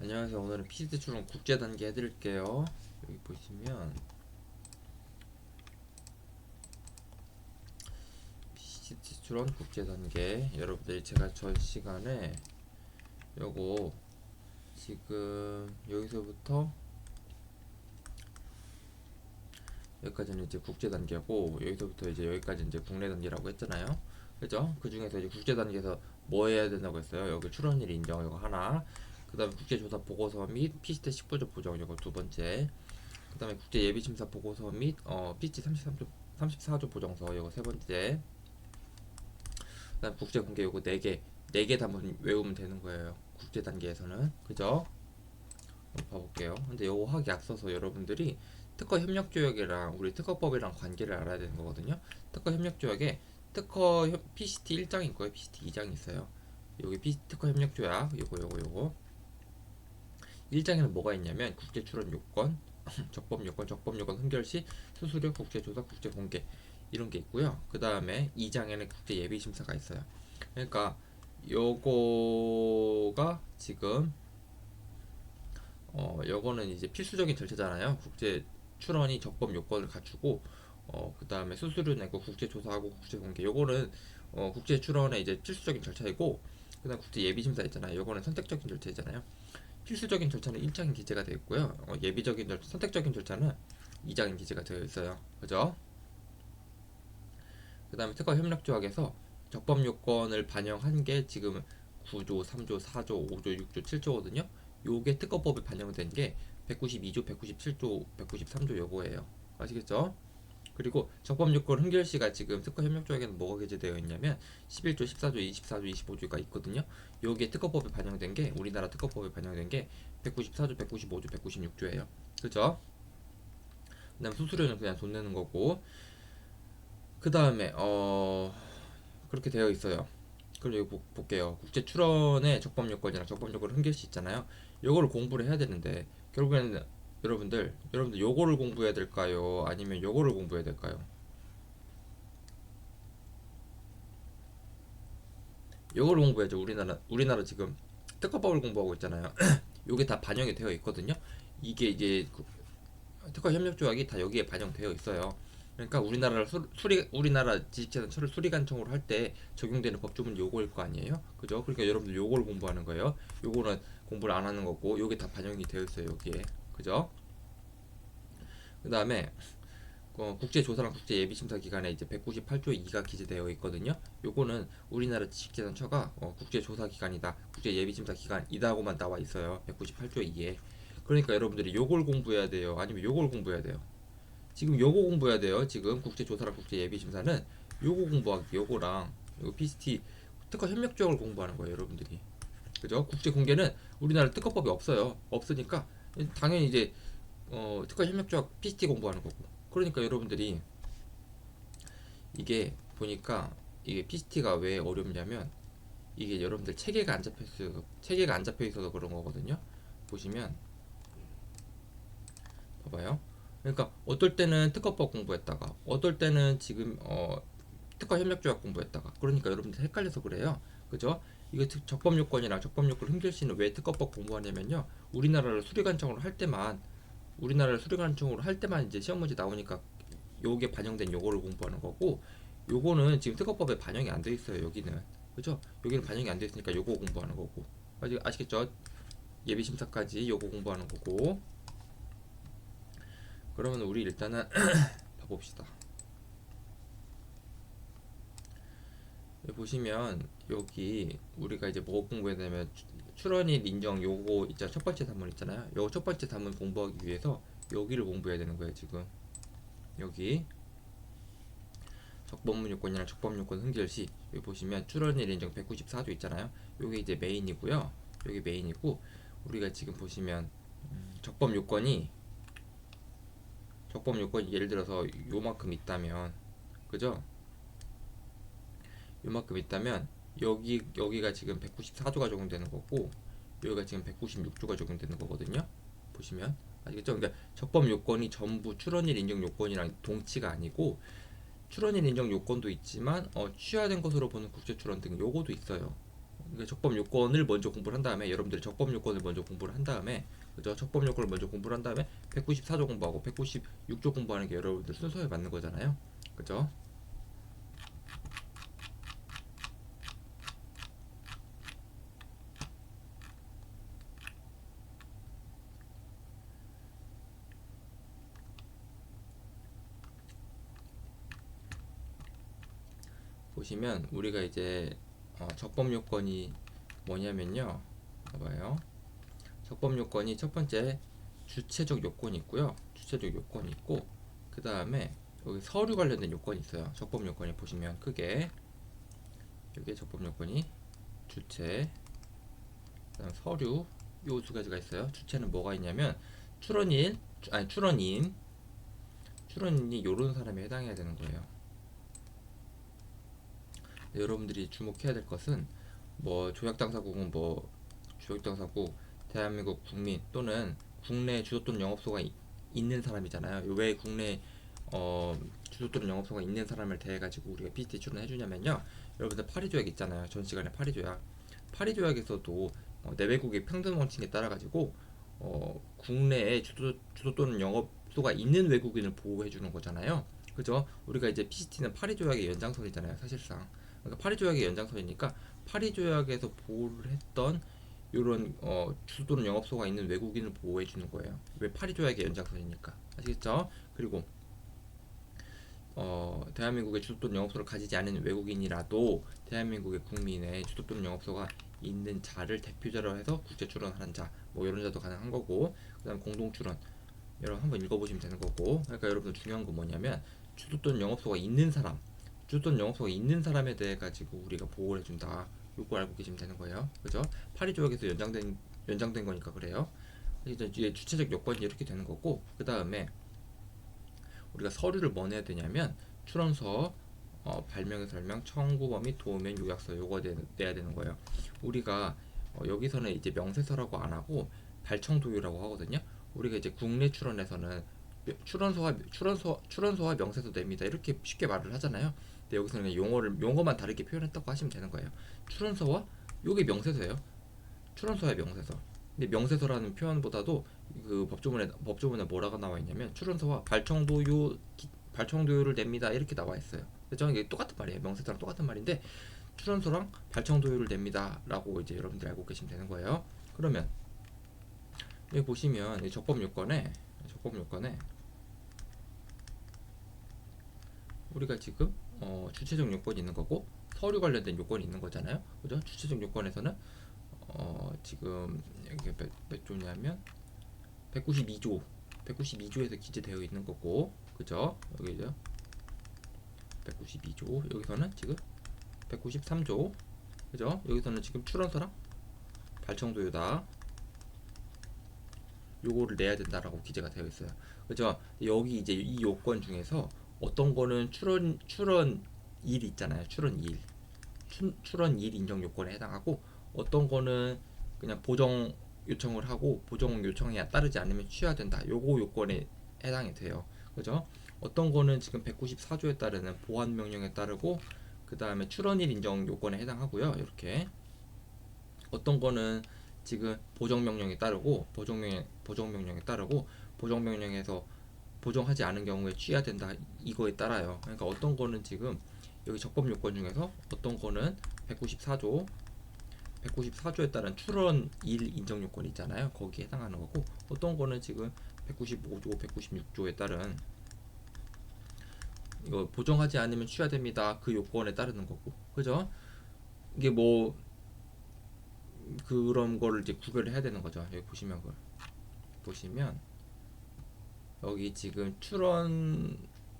안녕하세요. 오늘은 PCT 출원 국제 단계 해드릴게요. 여기 보시면 PCT 출원 국제 단계, 여러분들이 제가 전 시간에 요거 지금 여기서부터 여기까지는 이제 국제 단계고, 여기서부터 이제 여기까지 이제 국내 단계라고 했잖아요. 그죠? 그 중에서 이제 국제 단계에서 뭐 해야 된다고 했어요? 여기 출원일 인정 이거 하나, 그 다음에 국제조사 보고서 및 PCT 19조 보정 이거 두 번째, 그 다음에 국제 예비심사 보고서 및 PCT 34조 보정서 이거 세 번째, 그 다음 국제 공개 요거 4개 단문 외우면 되는 거예요. 국제 단계에서는. 그죠? 한번 봐볼게요. 근데 요거 하기 앞서서 여러분들이 특허 협력 조약이랑 우리 특허법이랑 관계를 알아야 되는 거거든요. 특허 협력 조약에 PCT 1장이 있고요. PCT 2장이 있어요. 여기 특허 협력 조약 요거 1장에는 뭐가 있냐면 국제 출원 요건, 적법 요건 흥결 시 수수료, 국제 조사, 국제 공개 이런 게 있고요. 그 다음에 2장에는 국제 예비 심사가 있어요. 그러니까 요거가 지금 요거는 이제 필수적인 절차잖아요. 국제 출원이 적법 요건을 갖추고 그 다음에 수수료 내고 국제 조사하고 국제 공개 요거는 국제 출원의 이제 필수적인 절차이고, 그다음 국제 예비 심사 있잖아요. 요거는 선택적인 절차이잖아요. 필수적인 절차는 1장에 기재가 되어 있고요. 선택적인 절차는 2장에 기재가 되어 있어요. 그죠? 그 다음에 특허 협력 조약에서 적법 요건을 반영한 게 지금 9조, 3조, 4조, 5조, 6조, 7조거든요. 요게 특허법에 반영된 게 192조, 197조, 193조 요거예요. 아시겠죠? 그리고 적법 요건 흥결시가 지금 특허 협력 조약에는 뭐가 게재되어 있냐면 11조, 14조, 24조, 25조가 있거든요. 요게 특허법에 반영된 게, 우리나라 특허법에 반영된 게 194조, 195조, 196조예요. 그죠? 그다음 수수료는 그냥 돈 내는 거고, 그 다음에 그렇게 되어 있어요. 그럼 여기 볼게요. 국제 출원의 적법 요건이랑 적법 요건 흥결시 있잖아요. 요거를 공부를 해야 되는데 결국에는 여러분들 요거를 공부해야 될까요? 아니면 요거를 공부해야 될까요? 요걸 공부해야죠. 우리나라 지금 특허법을 공부하고 있잖아요. 요게 다 반영이 되어 있거든요. 이게 이제 특허 협력 조약이 다 여기에 반영되어 있어요. 그러니까 우리나라 지식재산 처리 수리관청으로 할 때 적용되는 법조문 요거일 거 아니에요. 그죠? 그러니까 여러분들 요걸 공부하는 거예요. 요거는 공부를 안 하는 거고, 요게 다 반영이 되어 있어요. 여기에. 그죠? 그다음에 국제조사랑 국제예비심사기관에 이제 198조 2가 기재되어 있거든요. 요거는 우리나라 지식재산처가 국제조사기관이다, 국제예비심사기관이다고만 나와 있어요. 198조 2에. 그러니까 여러분들이 요걸 공부해야 돼요? 아니면 요걸 공부해야 돼요? 지금 요거 공부해야 돼요. 지금 국제조사랑 국제예비심사는 요거 공부하기, 요거랑 요거 PCT 특허 협력조약을 공부하는 거예요, 여러분들이. 그죠? 국제공개는 우리나라 특허법이 없어요. 없으니까 당연히 이제 특허 협력조약 PCT 공부하는 거고. 그러니까 여러분들이 이게 보니까 이게 PCT가 왜 어렵냐면 이게 여러분들 체계가 안 잡혀 있어서 그런 거거든요. 보시면 봐봐요. 그러니까 어떨 때는 특허법 공부했다가 어떨 때는 지금 특허 협력조약 공부했다가, 그러니까 여러분들 헷갈려서 그래요. 그죠? 이거 적법 요건이랑 적법 요건 흥결시는 왜 특허법 공부하냐면요. 우리나라를 수리관청으로 할 때만 이제 시험 문제 나오니까 요게 반영된 요거를 공부하는 거고, 요거는 지금 특허법에 반영이 안 돼 있어요. 여기는. 그죠? 여기는 반영이 안 돼 있으니까 요거 공부하는 거고. 아시겠죠? 예비 심사까지 요거 공부하는 거고. 그러면 우리 일단은 봐봅시다. 여기 보시면 여기 우리가 이제 뭐 공부해야 되냐면 출원일 인정 요거 있잖아. 첫 번째 단문 있잖아요. 요거 첫 번째 단문 공부하기 위해서 여기를 공부해야 되는 거예요. 지금 여기 적법문 요건이랑 적법 요건 흥결시, 여기 보시면 출원일 인정 194조 있잖아요. 요게 이제 메인이고요. 여기 메인이고, 우리가 지금 보시면 적법 요건이 예를 들어서 요만큼 있다면, 그죠? 요만큼 있다면 여기가 지금 194조가 적용되는 거고, 여기가 지금 196조가 적용되는 거거든요. 보시면 아시겠죠? 그러니까 적법 요건이 전부 출원일 인정 요건이랑 동치가 아니고, 출원일 인정 요건도 있지만 취하된 것으로 보는 국제 출원 등 요거도 있어요. 그러니까 적법 요건을 먼저 공부를 한 다음에 여러분들이 적법 요건을 먼저 공부를 한 다음에 그죠? 적법 요건을 먼저 공부를 한 다음에 194조 공부하고 196조 공부하는 게 여러분들 순서에 맞는 거잖아요. 그죠? 보시면 우리가 이제 적법 요건이 뭐냐면요. 봐봐요. 적법 요건이 첫 번째 주체적 요건이 있고요. 주체적 요건이 있고 그 다음에 여기 서류 관련된 요건이 있어요. 적법 요건이 보시면 크게 여기 적법 요건이 주체, 그다음 서류 요 두 가지가 있어요. 주체는 뭐가 있냐면 출원일, 아니 출원인이 요런 사람에 해당해야 되는 거예요. 여러분들이 주목해야 될 것은 뭐 조약당사국은 뭐 조약당사국 대한민국 국민 또는 국내 주소 또는 영업소가 있는 사람이잖아요. 왜 국내 주소 또는 영업소가 있는 사람을 대해 가지고 우리가 PCT 출연해 주냐면요. 여러분들 파리 조약 있잖아요. 전 시간에 파리 조약. 파리 조약에서도 내외국의 평등 원칙에 따라 가지고 국내에 주소 또는 영업소가 있는 외국인을 보호해 주는 거잖아요. 그죠? 우리가 이제 PCT는 파리 조약의 연장선이잖아요. 사실상. 그러니까 파리 조약의 연장선이니까 파리 조약에서 보호를 했던 이런 주소 또는 영업소가 있는 외국인을 보호해 주는 거예요. 왜 파리 조약의 연장선이니까. 아시겠죠? 그리고 대한민국의 주소 또는 영업소를 가지지 않은 외국인이라도 대한민국의 국민의 주소 또는 영업소가 있는 자를 대표자로 해서 국제 출원하는 자, 뭐 이런 자도 가능한 거고, 그다음 공동 출원, 여러분 한번 읽어보시면 되는 거고. 그러니까 여러분들 중요한 건 뭐냐면 주소 또는 영업소가 있는 사람, 주소 또는 영업소가 있는 사람에 대해 가지고 우리가 보호를 해준다. 요거 알고 계시면 되는 거예요. 그죠? 파리 조약에서 연장된 거니까 그래요. 이제 주체적 요건이 이렇게 되는 거고, 그 다음에 우리가 서류를 뭐 내야 되냐면 출원서, 발명의 설명, 청구범 및 도면 요약서 요거 내야 되는 거예요. 우리가 여기서는 이제 명세서라고 안 하고 발청도요라고 하거든요. 우리가 이제 국내 출원에서는 출원서와 명세서 냅니다. 이렇게 쉽게 말을 하잖아요. 근데 여기서는 그냥 용어만 다르게 표현했다고 하시면 되는 거예요. 출원서와 요게 명세서예요. 출원서야 명세서. 근데 명세서라는 표현보다도 그 법조문에 뭐라고 나와 있냐면 출원서와 발청도요를 냅니다 이렇게 나와 있어요. 그죠? 이게 똑같은 말이에요. 명세서랑 똑같은 말인데 출원서랑 발청도요를 냅니다라고 이제 여러분들 알고 계시면 되는 거예요. 그러면 여기 보시면 이 적법 요건에 우리가 지금 주체적 요건이 있는 거고 서류 관련된 요건이 있는 거잖아요. 그죠? 주체적 요건에서는 지금 여기 몇 조냐면 192조에서 기재되어 있는 거고, 그죠? 여기죠. 192조. 여기서는 지금 193조. 그죠? 여기서는 지금 출원서랑 발청도요다. 요거를 내야 된다라고 기재가 되어 있어요. 그죠? 여기 이제 이 요건 중에서 어떤 거는 출원 일 있잖아요. 출원 일 인정 요건에 해당하고 어떤 거는 그냥 보정 요청을 하고 보정 요청에 따르지 않으면 취하된다. 요거 요건에 해당이 돼요. 그죠? 어떤 거는 지금 194조에 따르는 보안 명령에 따르고 그 다음에 출원일 인정 요건에 해당하고요. 이렇게 어떤 거는 지금 보정 명령에 따르고 보정 명령에서 보정하지 않은 경우에 취해야 된다. 이거에 따라요. 그러니까 어떤 거는 지금 여기 적법 요건 중에서 어떤 거는 194조에 따른 출원 일 인정 요건이 있잖아요. 거기에 해당하는 거고 어떤 거는 지금 195조, 196조에 따른 이거 보정하지 않으면 취하됩니다. 그 요건에 따르는 거고. 그죠? 이게 뭐 그런 거를 이제 구별을 해야 되는 거죠. 여기 보시면 여기 지금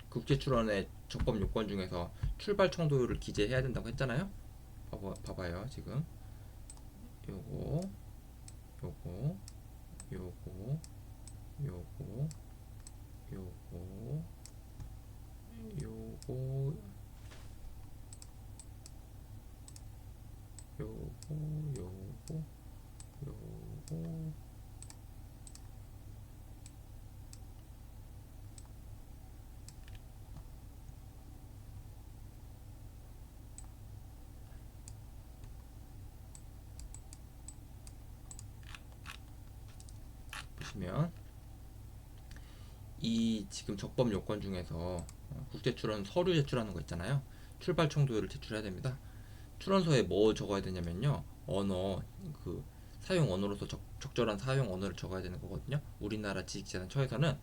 국제 출원의 적법 요건 중에서 출발 청도율을 기재해야 된다고 했잖아요. 봐봐요. 지금 요거 요거 요거 요거 요거 요거 요거 요거 보시면 이 지금 적법 요건 중에서 국제 출원 서류 제출하는 거 있잖아요. 출발 청도율을 제출해야 됩니다. 출원서에 뭐 적어야 되냐면요. 언어, 그 사용 언어로서 적절한 사용 언어를 적어야 되는 거거든요. 우리나라 지식재산처에서는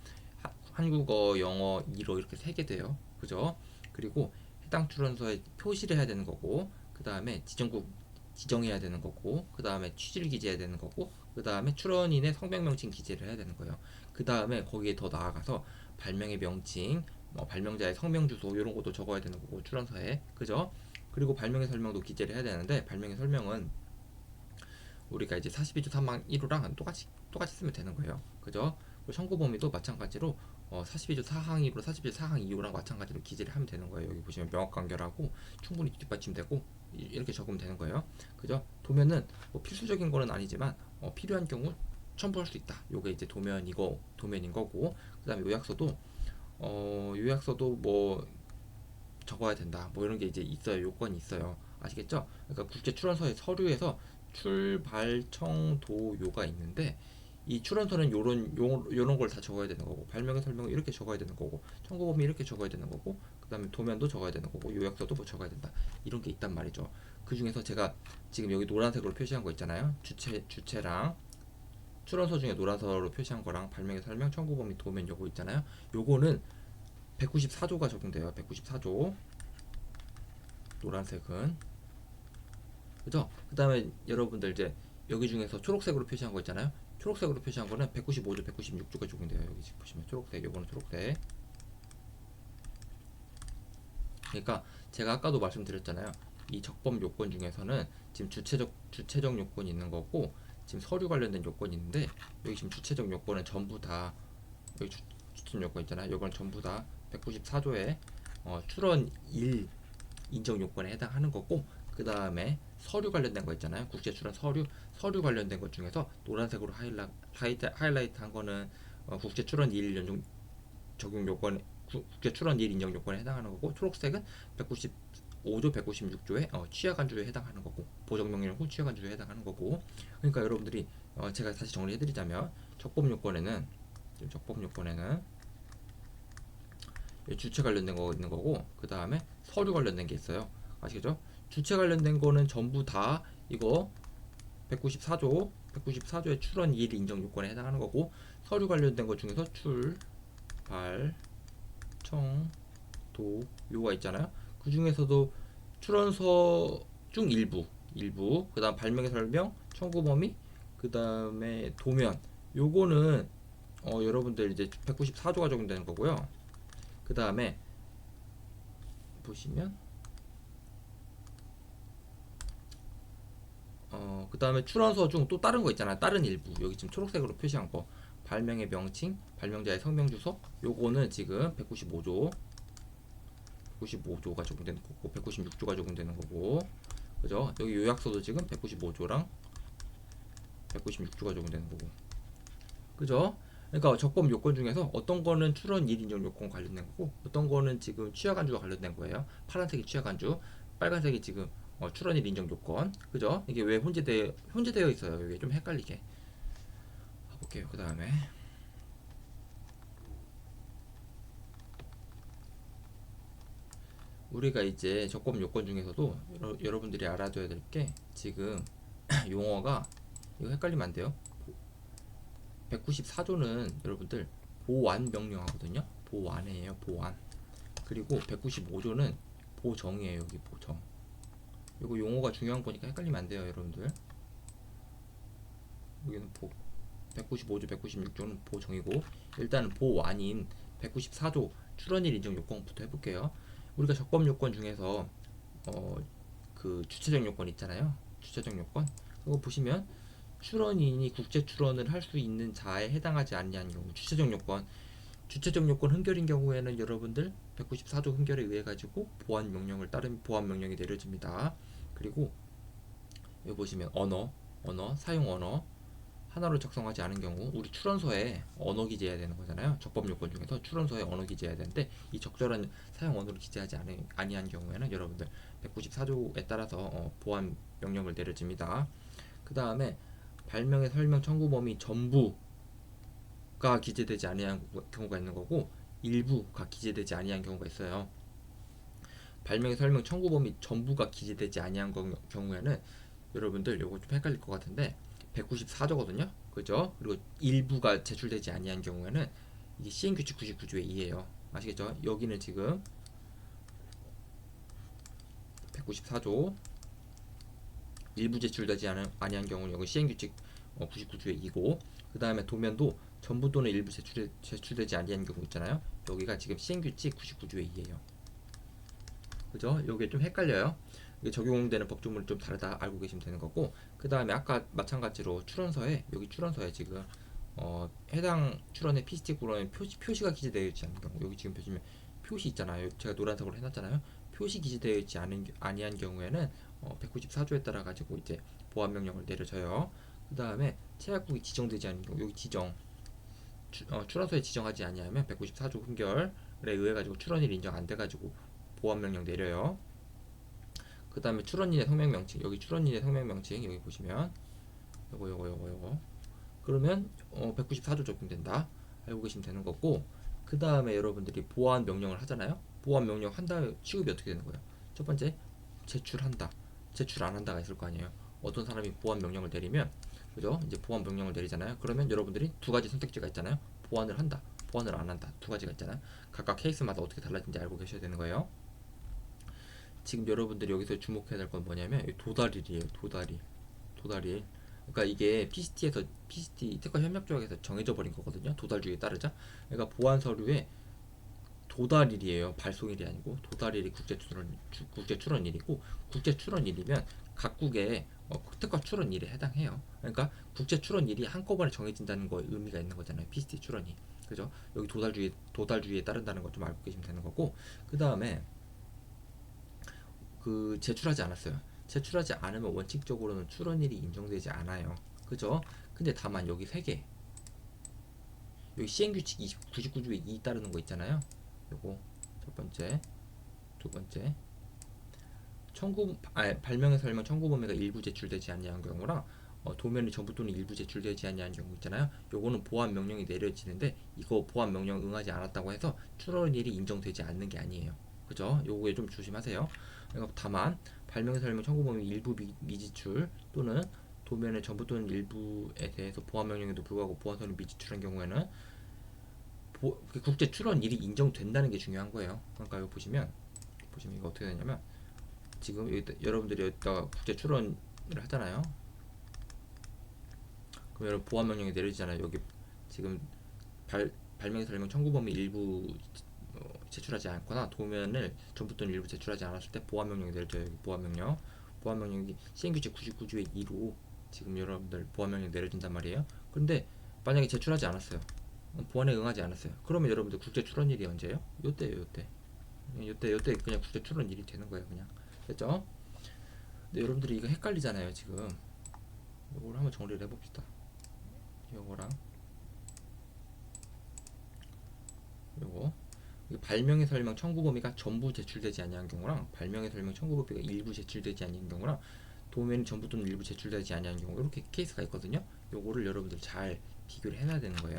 한국어, 영어, 일어 이렇게 세 개 돼요. 그죠? 그리고 해당 출원서에 표시를 해야 되는 거고, 그 다음에 지정국 지정해야 되는 거고, 그 다음에 취지를 기재해야 되는 거고, 그 다음에 출원인의 성명 명칭 기재를 해야 되는 거예요. 그 다음에 거기에 더 나아가서 발명의 명칭, 발명자의 성명 주소 이런 것도 적어야 되는 거고 출원서에, 그죠? 그리고 발명의 설명도 기재를 해야 되는데, 발명의 설명은 우리가 이제 42조 3항 1호랑 똑같이 쓰면 되는 거예요. 그죠? 청구 범위도 마찬가지로 42조 4항 1호, 42조 4항 2호랑 마찬가지로 기재를 하면 되는 거예요. 여기 보시면 명확 간결하고 충분히 뒷받침되고 이렇게 적으면 되는 거예요. 그죠? 도면은 뭐 필수적인 거는 아니지만 필요한 경우 첨부할 수 있다. 요게 이제 도면인 거고, 그다음에 요약서도 뭐 적어야 된다. 뭐 이런 게 이제 있어요. 요건이 있어요. 아시겠죠? 그러니까 국제 출원서의 서류에서 출발청도요가 있는데, 이 출원서는 요런 걸 다 적어야 되는 거고, 발명의 설명을 이렇게 적어야 되는 거고, 청구 범위 이렇게 적어야 되는 거고, 그다음에 도면도 적어야 되는 거고, 요약서도 뭐 적어야 된다. 이런 게 있단 말이죠. 그 중에서 제가 지금 여기 노란색으로 표시한 거 있잖아요. 주체랑 출원서 중에 노란색으로 표시한 거랑 발명의 설명, 청구 범위, 도면 요거 있잖아요. 요거는 194조가 적용돼요. 194조. 노란색은. 그죠? 그 다음에 여러분들 이제 여기 중에서 초록색으로 표시한 거 있잖아요. 초록색으로 표시한 거는 195조, 196조가 적용돼요. 여기 지금 보시면 초록색, 요거는 초록색. 그러니까 제가 아까도 말씀드렸잖아요. 이 적법 요건 중에서는 지금 주체적 요건이 있는 거고, 지금 서류 관련된 요건이 있는데, 여기 지금 주체적 요건은 전부 다, 여기 주체 요건 있잖아요. 요건 전부 다 194조에 출원 1 인정 요건에 해당하는 거고, 그 다음에 서류 관련된 거 있잖아요. 국제 출원 서류 관련된 것 중에서 노란색으로 하이라이트 한 거는 국제 출원 1 연중 적용 요건, 국제 출원 1 인정 요건에 해당하는 거고, 초록색은 195조 196조에 취약 안주에 해당하는 거고, 보정 명령 후 취약 안주에 해당하는 거고. 그러니까 여러분들이 제가 다시 정리해 드리자면, 적법 요건에는 주체 관련된 거 있는 거고, 그 다음에 서류 관련된 게 있어요. 아시겠죠? 주체 관련된 거는 전부 다 이거 194조의 출원 2일 인정 요건에 해당하는 거고, 서류 관련된 것 중에서 발, 청, 도 요가 있잖아요. 그 중에서도 출원서 중 일부, 그 다음 발명의 설명, 청구 범위, 그 다음에 도면, 요거는 여러분들 이제 194조가 적용되는 거고요. 그 다음에 보시면 그 다음에 출원서 중 또 다른 거 있잖아요. 다른 일부, 여기 지금 초록색으로 표시한 거, 발명의 명칭, 발명자의 성명 주소, 요거는 지금 195조가 적용되는 거고, 196조가 적용되는 거고, 그죠? 여기 요약서도 지금 195조랑 196조가 적용되는 거고, 그죠? 그러니까 적법 요건 중에서 어떤 거는 출원 1 인정 요건 관련된 거고, 어떤 거는 지금 취약 안주와 관련된 거예요. 파란색이 취약 안주, 빨간색이 지금 출원 1 인정 요건. 그죠? 이게 왜 혼재되어 있어요. 이게 좀 헷갈리게. 볼게요. 그 다음에 우리가 이제 적법 요건 중에서도 여러분들이 알아둬야 될 게, 지금 용어가 이거 헷갈리면 안 돼요. 194조는 여러분들 보완 명령하거든요. 보완이에요. 보완. 그리고 195조는 보정이에요. 여기 보정. 이거 용어가 중요한 거니까 헷갈리면 안 돼요, 여러분들. 여기는 195조, 196조는 보정이고, 일단은 보완인 194조 출원일 인정 요건부터 해볼게요. 우리가 적법 요건 중에서 그 주체적 요건 있잖아요. 주체적 요건. 그거 보시면 출원인이 국제 출원을 할 수 있는 자에 해당하지 아니한 경우, 주체적 요건 흠결인 경우에는 여러분들 194조 흠결에 의해 가지고 보완 명령이 내려집니다. 그리고 여기 보시면 사용 언어 하나로 작성하지 않은 경우, 우리 출원서에 언어 기재해야 되는 거잖아요. 적법 요건 중에서 출원서에 언어 기재해야 되는데, 이 적절한 사용 언어를 기재하지 아니한 경우에는 여러분들 194조에 따라서 보완 명령을 내려집니다. 그 다음에 발명의 설명 청구 범위 전부 전부가 기재되지 아니한 경우가 있는 거고 일부가 기재되지 아니한 경우가 있어요. 발명의 설명 청구 범위 전부가 기재되지 아니한 경우에는 여러분들 요거 좀 헷갈릴 것 같은데 194조거든요. 그죠? 그리고 일부가 제출되지 아니한 경우에는 이게 시행규칙 99조의 2예요. 아시겠죠? 여기는 지금 194조 일부 제출되지 아니한 경우는 여기 시행규칙 99조의 2고 그 다음에 도면도 전부 또는 일부 제출되지 아니한 경우 있잖아요. 여기가 지금 시행규칙 99조의 2예요. 그죠? 요게 좀 헷갈려요. 이게 적용되는 법조문이 좀 다르다 알고 계시면 되는 거고 그 다음에 아까 마찬가지로 출원서에 여기 출원서에 지금 해당 출원의 PCT 구로에 표시가 기재되어 있지 않은 경우 여기 지금 보시면 표시 있잖아요. 제가 노란색으로 해놨잖아요. 표시 기재되어 있지 아니한 경우에는 194조에 따라 가지고 이제 보안 명령을 내려져요. 그 다음에 체약국이 지정되지 않은 경우 여기 출원서에 지정하지 아니하면 194조 흠결에 의해 가지고 출원일 인정 안 돼 가지고 보안 명령 내려요. 그 다음에 출원인의 성명 명칭 여기 출원인의 성명 명칭 여기 보시면 요거 그러면 194조 적용된다 알고 계시면 되는 거고 그 다음에 여러분들이 보안 명령을 하잖아요. 보안 명령 한 다음에 취급이 어떻게 되는 거예요? 첫 번째 제출한다 제출 안 한다가 있을 거 아니에요. 어떤 사람이 보안 명령을 내리면 그죠? 이제 보안 명령을 내리잖아요. 그러면 여러분들이 두 가지 선택지가 있잖아요. 보안을 한다 보안을 안 한다 두 가지가 있잖아요. 각각 케이스마다 어떻게 달라진지 알고 계셔야 되는 거예요. 지금 여러분들이 여기서 주목해야 될 건 뭐냐면 도달일이에요. 도달일. 그러니까 이게 PCT 특허 협력 조약에서 정해져 버린 거거든요. 도달주의에 따르자. 그러니까 보안 서류에 도달일이에요. 발송일이 아니고 도달일이 국제 출원일이고 국제 출원일이면 각국의 특허 출원일에 해당해요. 그러니까 국제 출원일이 한꺼번에 정해진다는 거에 의미가 있는 거잖아요. PCT 출원이. 그죠? 여기 도달주의에 따른다는 거 좀 알고 계시면 되는 거고 그 다음에 제출하지 않았어요. 제출하지 않으면 원칙적으로는 출원일이 인정되지 않아요. 그죠? 근데 다만 여기 세 개. 여기 시행규칙 99조에 2 따르는 거 있잖아요. 요거 첫 번째, 두 번째. 발명의 설명 청구 범위가 일부 제출되지 아니한 경우랑 도면이 전부 또는 일부 제출되지 아니한 경우 있잖아요. 요거는 보안 명령이 내려지는데 이거 보안 명령 응하지 않았다고 해서 출원일이 인정되지 않는 게 아니에요. 그죠? 요거에 좀 조심하세요. 그러니까 다만 발명의 설명 청구 범위 일부 미지출 또는 도면의 전부 또는 일부에 대해서 보안 명령에도 불구하고 보안 서류 미지출한 경우에는 국제 출원일이 인정된다는 게 중요한 거예요. 그러니까 여기 보시면 이거 어떻게 되냐면 지금 여러분들이 여기다가 국제 출원을 하잖아요. 그럼 여러분 보안 명령이 내려지잖아요. 여기 지금 발명의 설명 청구 범위 일부 제출하지 않거나 도면을 전부 또는 일부 제출하지 않았을 때 보안 명령이 내려져요. 여기 보안 명령이 시행규칙 99조의 2로 지금 여러분들 보안 명령 내려진단 말이에요. 그런데 만약에 제출하지 않았어요. 보안에 응하지 않았어요. 그러면 여러분들 국제 출원일이 언제예요? 요때예요. 요때 그냥 국제 출원일이 되는 거예요. 그냥 됐죠? 근데 여러분들이 이거 헷갈리잖아요. 지금 이걸 한번 정리를 해봅시다. 요거랑 요거 발명의 설명 청구 범위가 전부 제출되지 아니한 경우랑 발명의 설명 청구 범위가 일부 제출되지 아니한 경우랑 도면이 전부 또는 일부 제출되지 아니한 경우 이렇게 케이스가 있거든요. 요거를 여러분들 잘 비교를 해놔야 되는 거예요.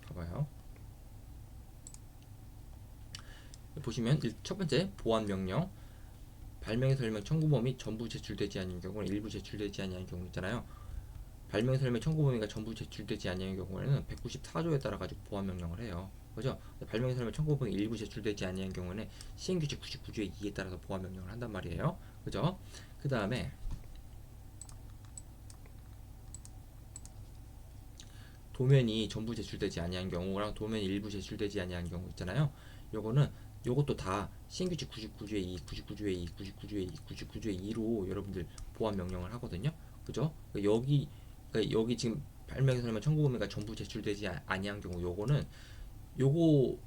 봐봐요. 보시면 첫 번째 보안 명령 발명의 설명 청구 범위 전부 제출되지 않은 경우는 일부 제출되지 아니한 경우 있잖아요. 발명의 설명 청구 범위가 전부 제출되지 아니한 경우에는 194조에 따라 가지고 보안 명령을 해요. 그죠? 발명의 설명 청구 범위 일부 제출되지 아니한 경우에는 시행규칙 99조의 2에 따라서 보안 명령을 한단 말이에요. 그죠? 그 다음에 도면이 전부 제출되지 아니한 경우랑 도면이 일부 제출되지 아니한 경우 있잖아요. 요것도 다 시행규칙 99조의 2, 99조의 2, 99조의 2, 99조의 2로 여러분들 보안 명령을 하거든요. 그죠? 그러니까 여기 지금 발명의 설명 청구 범위가 전부 제출되지 아니한 경우 요거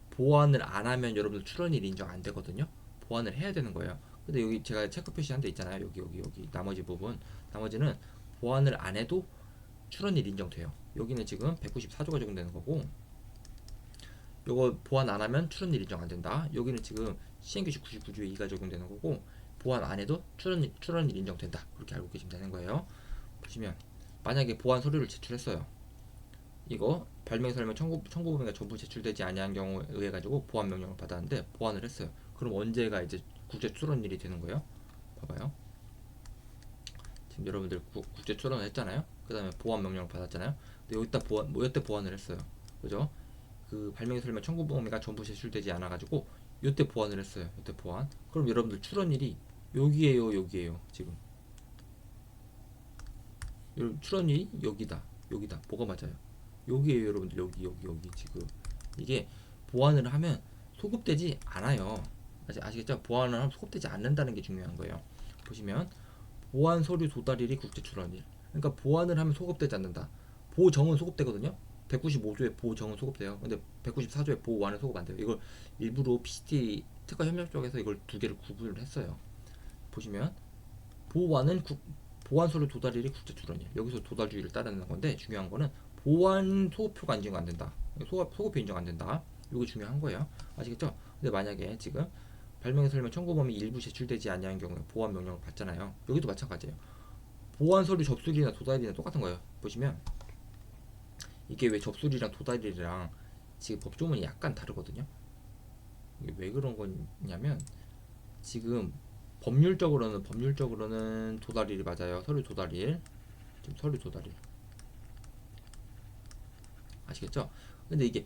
보완을 안 하면 여러분들 출원일 인정 안 되거든요. 보완을 해야 되는 거예요. 근데 여기 제가 체크 표시한 데 있잖아요. 여기 나머지 부분 나머지는 보완을 안 해도 출원일 인정돼요. 여기는 지금 194조가 적용되는 거고 요거 보완 안 하면 출원일 인정 안 된다. 여기는 지금 시행규칙 99조의 2가 적용되는 거고 보완 안 해도 출원일 인정된다. 그렇게 알고 계시면 되는 거예요. 보시면 만약에 보완 서류를 제출했어요. 이거 발명 설명 청구 범위가 전부 제출되지 아니한 경우에 의해 가지고 보완 명령을 받았는데 보완을 했어요. 그럼 언제가 이제 국제 출원일이 되는 거예요? 봐봐요. 지금 여러분들 국제 출원을 했잖아요. 그 다음에 보완 명령을 받았잖아요. 근데 여기다 보완, 뭐 여태 보완을 했어요. 그죠? 그 발명 설명 청구 범위가 전부 제출되지 않아 가지고 요때 보완을 했어요. 요때 보완. 그럼 여러분들 출원일이 여기에요, 여기에요. 지금 여러분 출원일이 여기다, 여기다. 뭐가 맞아요? 여기에요, 여러분들. 여기 지금 이게 보완을 하면 소급되지 않아요. 아시겠죠? 보완을 하면 소급되지 않는다는 게 중요한 거예요. 보시면 보완 서류 도달일이 국제 출원일. 그러니까 보완을 하면 소급되지 않는다. 보정은 소급되거든요. 195조에 보정은 소급돼요. 근데 194조에 보완은 소급 안 돼요. 이걸 일부러 PCT 특허 협력 쪽에서 이걸 두 개를 구분을 했어요. 보시면 보완은 보완 서류 도달일이 국제 출원일. 여기서 도달주의를 따르는 건데 중요한 거는 보완 소급표가 인정 안 된다. 소급표 인정 안 된다. 이거 중요한 거예요. 아시겠죠? 근데 만약에 지금 발명의 설명 청구 범위 일부 제출되지 아니한 경우에 보완 명령을 받잖아요. 여기도 마찬가지예요. 보완 서류 접수일이나 도달일이나 똑같은 거예요. 보시면 이게 왜 접수일이랑 도달일이랑 지금 법조문이 약간 다르거든요. 이게 왜 그런 거냐면 지금 법률적으로는 도달일이 맞아요. 서류 도달일. 지금 서류 도달일. 아시겠죠? 근데 이게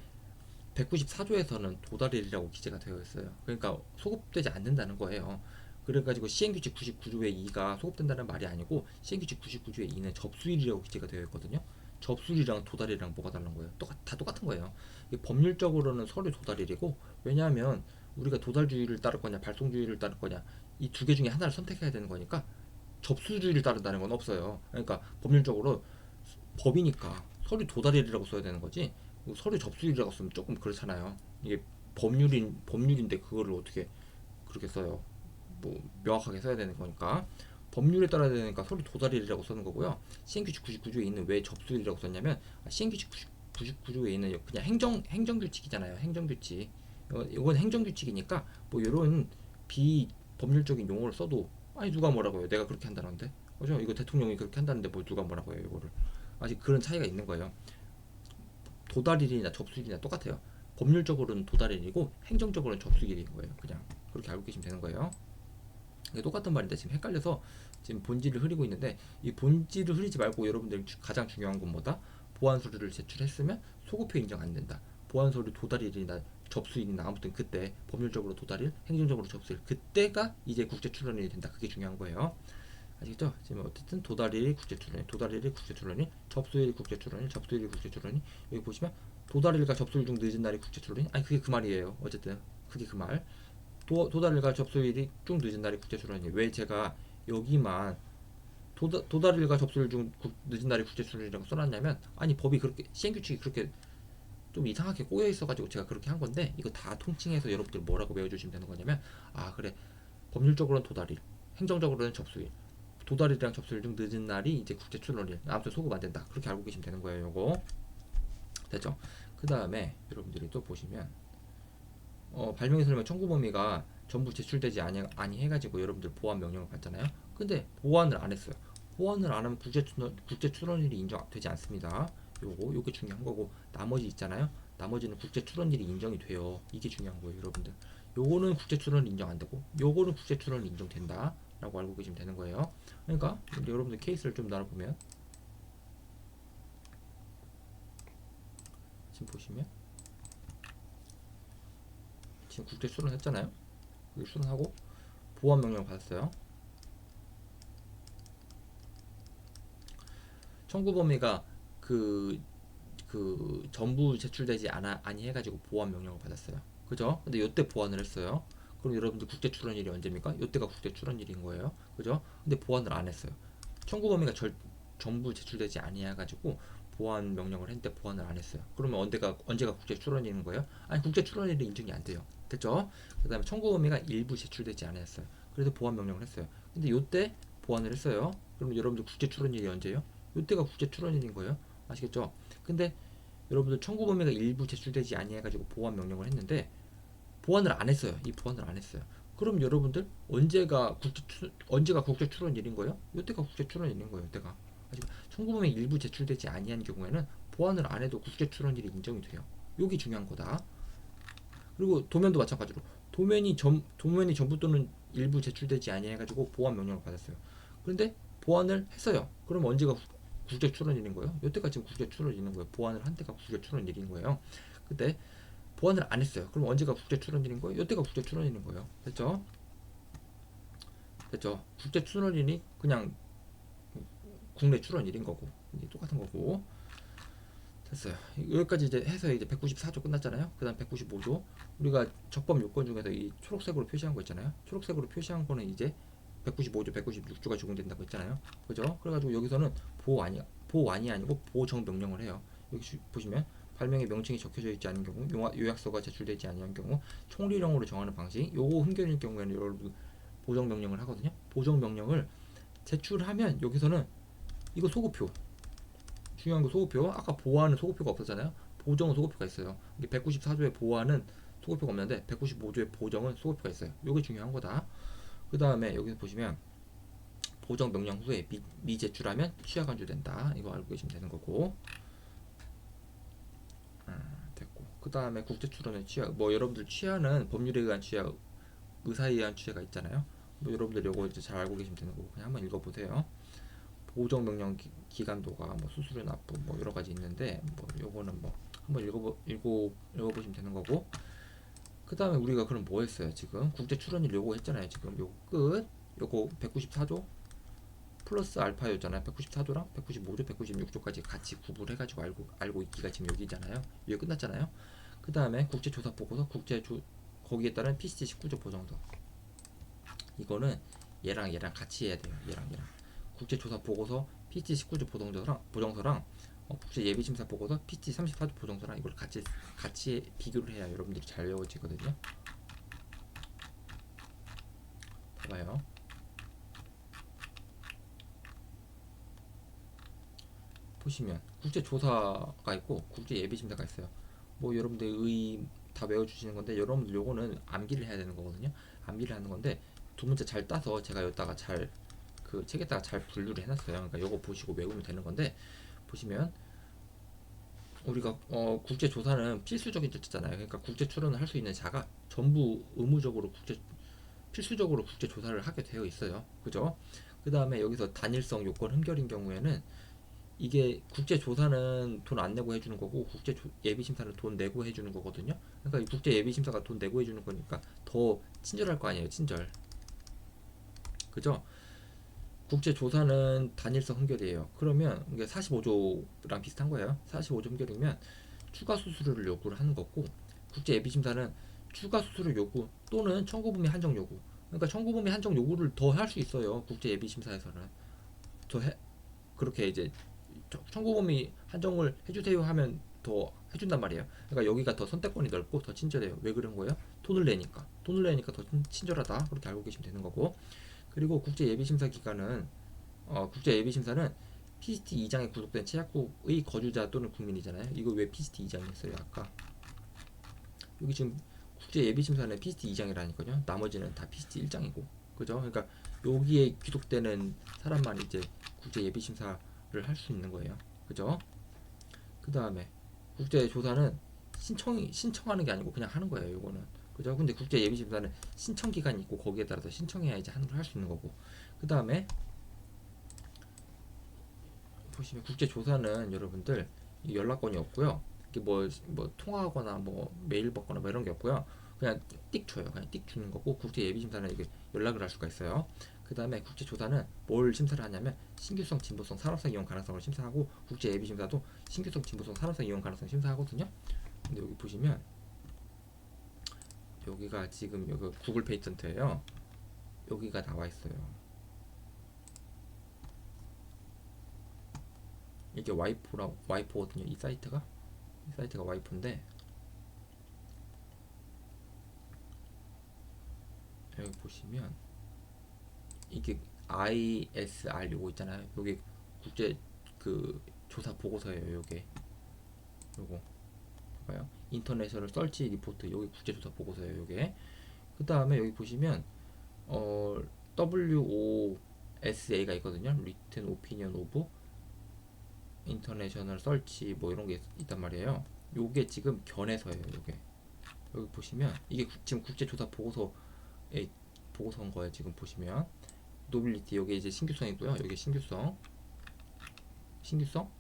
194조에서는 도달일이라고 기재가 되어 있어요. 그러니까 소급되지 않는다는 거예요. 그래가지고 시행규칙 99조의 2가 소급된다는 말이 아니고 시행규칙 99조의 2는 접수일이라고 기재가 되어 있거든요. 접수일이랑 도달일이랑 뭐가 다른 거예요? 다 똑같은 거예요. 이게 법률적으로는 서류 도달일이고 왜냐하면 우리가 도달주의를 따를 거냐 발송주의를 따를 거냐 이 두 개 중에 하나를 선택해야 되는 거니까 접수주의를 따른다는 건 없어요. 그러니까 법률적으로 법이니까 서류 도달일이라고 써야 되는 거지 서류 접수일이라고 쓰면 조금 그렇잖아요. 이게 법률인데 그거를 어떻게 그렇게 써요? 뭐 명확하게 써야 되는 거니까 법률에 따라야 되니까 서류 도달일이라고 쓰는 거고요. 시행규칙 99조에 있는 왜 접수일이라고 썼냐면 시행규칙 99조에 있는 그냥 행정규칙이잖아요. 행정규칙. 이건 행정규칙이니까 뭐 이런 비법률적인 용어를 써도 아니 누가 뭐라고 해요. 내가 그렇게 한다는데. 그죠? 이거 대통령이 그렇게 한다는데 뭐 누가 뭐라고 해요. 이거를. 아직 그런 차이가 있는 거예요. 도달일이나 접수일이나 똑같아요. 법률적으로는 도달일이고 행정적으로는 접수일인 거예요. 그냥 그렇게 알고 계시면 되는 거예요. 이게 똑같은 말인데 지금 헷갈려서 지금 본질을 흐리고 있는데 이 본질을 흐리지 말고 여러분들 가장 중요한 건 뭐다? 보완 서류를 제출했으면 소급표 인정 안 된다. 보완 서류 도달일이나 접수일이나 아무튼 그때 법률적으로 도달일, 행정적으로 접수일 그때가 이제 국제 출원일이 된다. 그게 중요한 거예요. 아시겠죠? 지금 어쨌든 도달일이 국제 출원일, 도달일이 국제 출원일, 접수일이 국제 출원일, 접수일이 국제 출원일. 여기 보시면 도달일과 접수일 중 늦은 날이 국제 출원일. 아니 그게 그 말이에요. 어쨌든 그게 그 말. 도달일과 접수일이 중 늦은 날이 국제 출원일. 왜 제가 여기만 도달일과 접수일 중 늦은 날이 국제 출원이라고 써놨냐면 아니 법이 그렇게 시행규칙이 그렇게 좀 이상하게 꼬여 있어가지고 제가 그렇게 한 건데 이거 다 통칭해서 여러분들 뭐라고 외워주시면 되는 거냐면 아 그래 법률적으로는 도달일, 행정적으로는 접수일. 도달이랑 접수일 중 늦은 날이 이제 국제 출원일. 아무튼 소급 안 된다. 그렇게 알고 계시면 되는 거예요. 요거 됐죠? 그 다음에 여러분들이 또 보시면 발명의 설명 청구 범위가 전부 제출되지 아니 해가지고 여러분들 보완 명령을 받잖아요. 근데 보완을 안 했어요. 보완을 안 하면 국제 출원일이 인정되지 않습니다. 요게 중요한 거고 나머지 있잖아요. 나머지는 국제 출원일이 인정이 돼요. 이게 중요한 거예요, 여러분들. 요거는 국제 출원일 인정 안 되고 요거는 국제 출원일 인정된다. 라고 알고 계시면 되는 거예요. 그러니까 여러분들 케이스를 좀 나눠보면 지금 보시면 지금 국제 출원했잖아요. 여기 출원하고 보완 명령을 받았어요. 청구 범위가 전부 제출되지 아니 해가지고 보완 명령을 받았어요. 그죠? 근데 요때 보완을 했어요. 그럼 여러분들 국제 출원일이 언제입니까? 요때가 국제 출원일인 거예요. 그죠? 근데 보완을 안 했어요. 청구 범위가 전부 제출되지 아니해가지고 보완 명령을 했는데 보완을 안 했어요. 그러면 언제가 국제 출원일인 거예요? 아니 국제 출원일이 인정이 안 돼요. 됐죠? 그 다음에 청구 범위가 일부 제출되지 않았어요. 그래서 보완 명령을 했어요. 근데 요때 보완을 했어요. 그러면 여러분들 국제 출원일이 언제예요? 요때가 국제 출원일인 거예요. 아시겠죠? 근데 여러분들 청구 범위가 일부 제출되지 아니해가지고 보완 명령을 했는데 보완을 안 했어요. 이 보완을 안 했어요. 그럼 여러분들 언제가 국제 출원일인 거예요? 이때가 국제 출원일인 거예요. 이때가. 아직 청구범위 일부 제출되지 아니한 경우에는 보완을 안 해도 국제 출원일이 인정이 돼요. 여기 중요한 거다. 그리고 도면도 마찬가지로 도면이 전부 또는 일부 제출되지 아니해가지고 보완 명령을 받았어요. 그런데 보완을 했어요. 그럼 언제가 국제 출원일인 거예요? 여태까지 지금 국제 출원일인 거예요. 보완을 한 때가 국제 출원일인 거예요. 그때 보완을 안 했어요. 그럼 언제가 국제 출원일인 거예요? 여태가 국제 출원일인 거예요. 됐죠? 됐죠? 국제 출원일이 그냥 국내 출원일인 거고 똑같은 거고. 됐어요. 여기까지 이제 해서 이제 194조 끝났잖아요. 그다음 195조 우리가 적법 요건 중에서 이 초록색으로 표시한 거 있잖아요. 초록색으로 표시한 거는 이제 195조, 196조가 적용된다고 했잖아요. 그죠? 그래가지고 여기서는 보완이 아니고 보정 명령을 해요. 여기 보시면 발명의 명칭이 적혀져 있지 않은 경우, 요약서가 제출되지 아니한 경우, 총리령으로 정하는 방식. 요거 흠결일 경우에는 여러분 보정 명령을 하거든요. 보정 명령을 제출하면 여기서는 이거 소급표. 중요한 거 소급표. 아까 보완은 소급표가 없었잖아요. 보정은 소급표가 있어요. 이게 194조의 보완은 소급표가 없는데 195조의 보정은 소급표가 있어요. 이게 중요한 거다. 그 다음에 여기서 보시면 보정 명령 후에 미제출하면 취하 간주된다. 이거 알고 계시면 되는 거고. 됐고. 그 다음에 국제 출원의 취하. 뭐 여러분들 취하는 법률에 의한 취하, 의사에 의한 취하가 있잖아요. 뭐 여러분들 이거 이제 잘 알고 계시면 되는 거고 그냥 한번 읽어보세요. 보정 명령 기간도가 뭐 수수료 납부 뭐 여러 가지 있는데 뭐 요거는 뭐 한번 읽어보시면 되는 거고. 그 다음에 우리가 그럼 뭐 했어요? 지금 국제 출원일 요거 했잖아요. 지금 요거 끝. 요거 194조 플러스 알파였잖아요. 194조랑 195조, 196조까지 같이 구분해가지고 알고 있기가 지금 여기잖아요. 이게 끝났잖아요. 그 다음에 국제조사 보고서, 거기에 따른 PCT 19조 보정서. 이거는 얘랑 같이 해야 돼요. 얘랑. 국제조사 보고서 PCT 19조 보정서랑 국제 예비심사 보고서 PCT 34조 보정서랑 이걸 같이 비교를 해야 여러분들이 잘 외워지거든요. 봐봐요. 보시면 국제조사가 있고 국제예비심사가 있어요. 뭐 여러분들 다 외워주시는 건데 여러분들 요거는 암기를 해야 되는 거거든요. 암기를 하는 건데 두 문제 잘 따서 제가 여기다가 그 책에다가 잘 분류를 해놨어요. 그러니까 요거 보시고 외우면 되는 건데 보시면 우리가 국제조사는 필수적인 절차잖아요. 그러니까 국제 출원을 할 수 있는 자가 전부 필수적으로 국제조사를 하게 되어 있어요. 그죠? 그 다음에 여기서 단일성 요건 흠결인 경우에는 이게 국제조사는 돈 안 내고 해주는 거고 국제 예비심사는 돈 내고 해주는 거거든요. 그러니까 이 국제 예비심사가 돈 내고 해주는 거니까 더 친절할 거 아니에요. 친절. 그죠? 국제조사는 단일성 흠결이에요. 그러면 이게 45조랑 비슷한 거예요. 45조 흠결이면 추가 수수료를 요구를 하는 거고 국제 예비심사는 추가 수수료 요구 또는 청구범위 한정 요구. 그러니까 청구범위 한정 요구를 더 할 수 있어요. 국제 예비심사에서는 그렇게 이제 청구범위 한정을 해주세요 하면 더 해준단 말이에요. 그러니까 여기가 더 선택권이 넓고 더 친절해요. 왜 그런 거예요? 돈을 내니까 더 친절하다. 그렇게 알고 계시면 되는 거고. 그리고 국제 예비심사 기간은 국제 예비심사는 PCT 2장에 구속된 체약국의 거주자 또는 국민이잖아요. 이거 왜 PCT 2장이 했어요? 아까 여기 지금 국제 예비심사는 PCT 2장이라니까요. 나머지는 다 PCT 1장이고, 그죠? 그러니까 여기에 귀속되는 사람만 이제 국제 예비심사를 할 수 있는 거예요. 그죠? 그 다음에 국제 조사는 신청하는 게 아니고 그냥 하는 거예요. 이거는 그죠? 근데 국제 예비심사는 신청 기간이 있고 거기에 따라서 신청해야 이제 하는 걸 할 수 있는 거고. 그 다음에 보시면 국제 조사는 여러분들 연락권이 없고요. 이게 뭐 통화하거나 뭐 메일 받거나 뭐 이런 게 없고요. 그냥 띡 줘요. 그냥 띡 주는 거고 국제 예비심사는 이게 연락을 할 수가 있어요. 그 다음에 국제조사는 뭘 심사를 하냐면 신규성, 진보성, 산업성 이용 가능성을 심사하고 국제 예비심사도 신규성, 진보성, 산업성 이용 가능성 심사하거든요. 근데 여기 보시면 여기가 지금 여기 구글 페이턴트예요. 여기가 나와 있어요. 이게 와이프거든요. 이 사이트가 와이프인데 여기 보시면 이게 ISR 요거 있잖아요. 요게 국제 그 조사 보고서예요. 요거 봐요. 인터내셔널 설치 리포트 요게 국제 조사 보고서예요. 요게 그 다음에 여기 보시면 WOSA가 있거든요. Written Opinion of 인터내셔널 설치 뭐 이런 게 있단 말이에요. 요게 지금 견해서예요. 요게 여기 보시면 이게 지금 국제조사 보고서에 보고서인 거예요. 지금 보시면 노빌리티 여기 이제 신규성이고요. 여기 신규성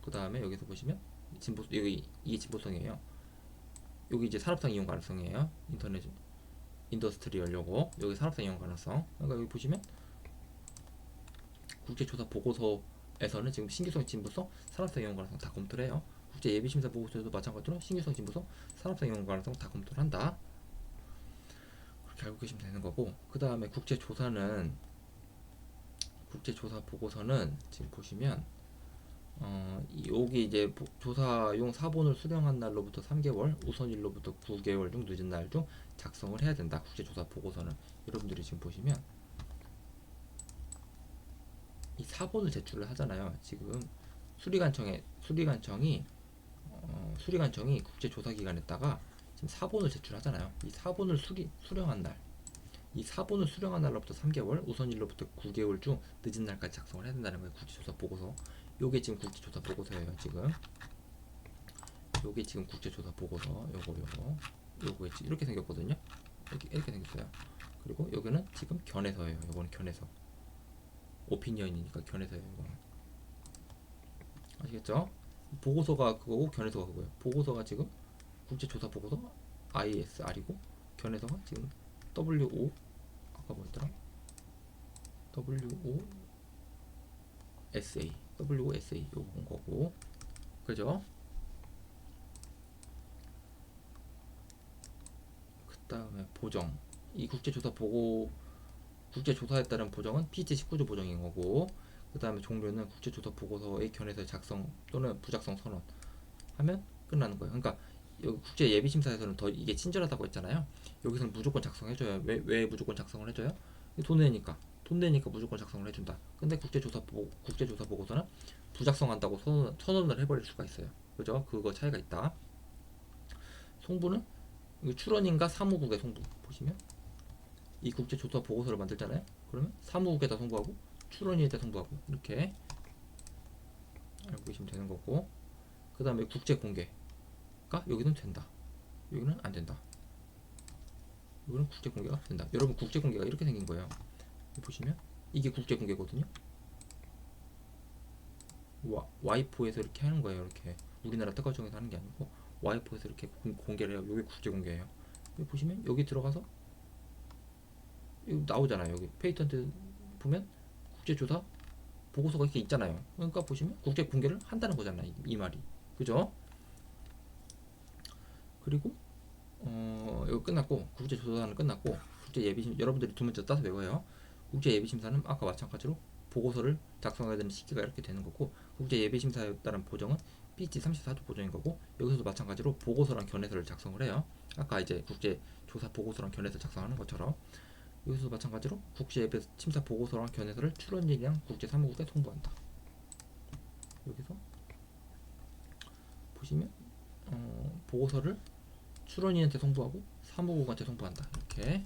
그 다음에 여기서 보시면 진보 여기 이게 진보성이에요. 여기 이제 산업상 이용 가능성이에요. 인더스트리얼 요거 여기 산업상 이용 가능성. 그러니까 여기 보시면 국제조사 보고서에서는 지금 신규성, 진보성, 산업상 이용 가능성 다 검토를 해요. 국제 예비심사 보고서에도 마찬가지로 신규성, 진보성, 산업상 이용 가능성 다 검토를 한다. 그렇게 알고 계시면 되는 거고, 그 다음에 국제조사 보고서는 지금 보시면 여기 이제 조사용 사본을 수령한 날로부터 3개월, 우선일로부터 9개월 중 늦은 날 중 작성을 해야 된다. 국제조사 보고서는 여러분들이 지금 보시면 이 사본을 제출을 하잖아요. 지금 수리관청이 국제조사기관에다가 지금 사본을 제출하잖아요. 이 사본을 수령한 날로부터 3개월, 우선일로부터 9개월 중 늦은 날까지 작성을 해야 된다는 거예요. 국제조사 보고서. 요게 지금 국제조사 보고서예요. 요게 지금 국제조사 보고서. 요거 이렇게 생겼거든요. 이렇게 생겼어요. 그리고 여기는 지금 견해서예요. 요거는 견해서. 오피니언이니까 견해서예요. 이거는. 아시겠죠? 보고서가 그거고 견해서가 그거예요. 보고서가 지금 국제조사 보고서 ISR이고 견해서가 지금 WO 아까 뭐였더라? WOSA 요거 본 거고, 그죠? 그 다음에 보정, 이 국제조사에 따른 보정은 PET 19조 보정인 거고, 그 다음에 종료는 국제조사 보고서의 견해서 작성 또는 부작성 선언 하면 끝나는 거예요. 그러니까 여기 국제 예비심사에서는 더 이게 친절하다고 했잖아요. 여기서는 무조건 작성해줘요. 왜 무조건 작성을 해줘요? 돈 내니까 무조건 작성을 해준다. 근데 국제조사 보고서는 부작성한다고 선언을 해버릴 수가 있어요. 그죠? 그거 차이가 있다. 송부는 출원인과 사무국의 송부 보시면 이 국제조사 보고서를 만들잖아요. 그러면 사무국에다 송부하고 출원인에다 송부하고 이렇게 알고 계시면 되는 거고, 그 다음에 국제 공개가 여기는 된다. 여기는 안 된다. 여기는 국제 공개가 된다. 여러분 국제 공개가 이렇게 생긴 거예요. 보시면 이게 국제 공개거든요. 와이포에서 이렇게 하는 거예요. 이렇게 우리나라 특허청에서 하는 게 아니고 와이포에서 이렇게 공개를 해요. 여기 국제 공개예요. 여기 보시면 여기 들어가서 여기 나오잖아요. 여기 페이턴트 보면 국제조사 보고서가 이렇게 있잖아요. 그러니까 보시면 국제 공개를 한다는 거잖아요. 이 말이. 그죠? 그리고 이거 끝났고 국제조사는 끝났고 국제예비심 여러분들이 두 문제 따서 외워요. 국제예비심사는 아까 마찬가지로 보고서를 작성해야 되는 시기가 이렇게 되는 거고, 국제예비심사에 따른 보정은 PET 34조 보정인 거고, 여기서도 마찬가지로 보고서랑 견해서를 작성을 해요. 아까 이제 국제조사 보고서랑 견해서 작성하는 것처럼 여기서도 마찬가지로 국제예비심사 보고서랑 견해서를 출원인이랑 국제사무국에 송부한다. 여기서 보시면 보고서를 출원인한테 송부하고 사무국한테 송부한다. 이렇게.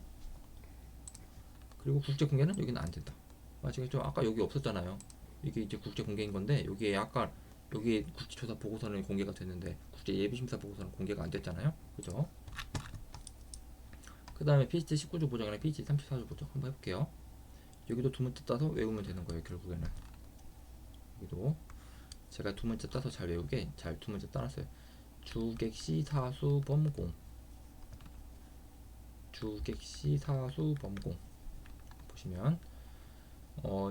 그리고 국제 공개는 여기는 안 된다. 아시겠죠? 아까 여기 없었잖아요. 이게 이제 국제 공개인 건데 여기에 아까 여기 국제조사 보고서는 공개가 됐는데 국제 예비심사 보고서는 공개가 안 됐잖아요. 그죠? 그 다음에 PET 19조 보정이랑 PET 34조 보정 한번 해볼게요. 여기도 두 문제 따서 외우면 되는 거예요. 결국에는 여기도 제가 두 문제 따서 잘 외우게 잘 두 문제 따놨어요. 주객시 사수 범공 보시면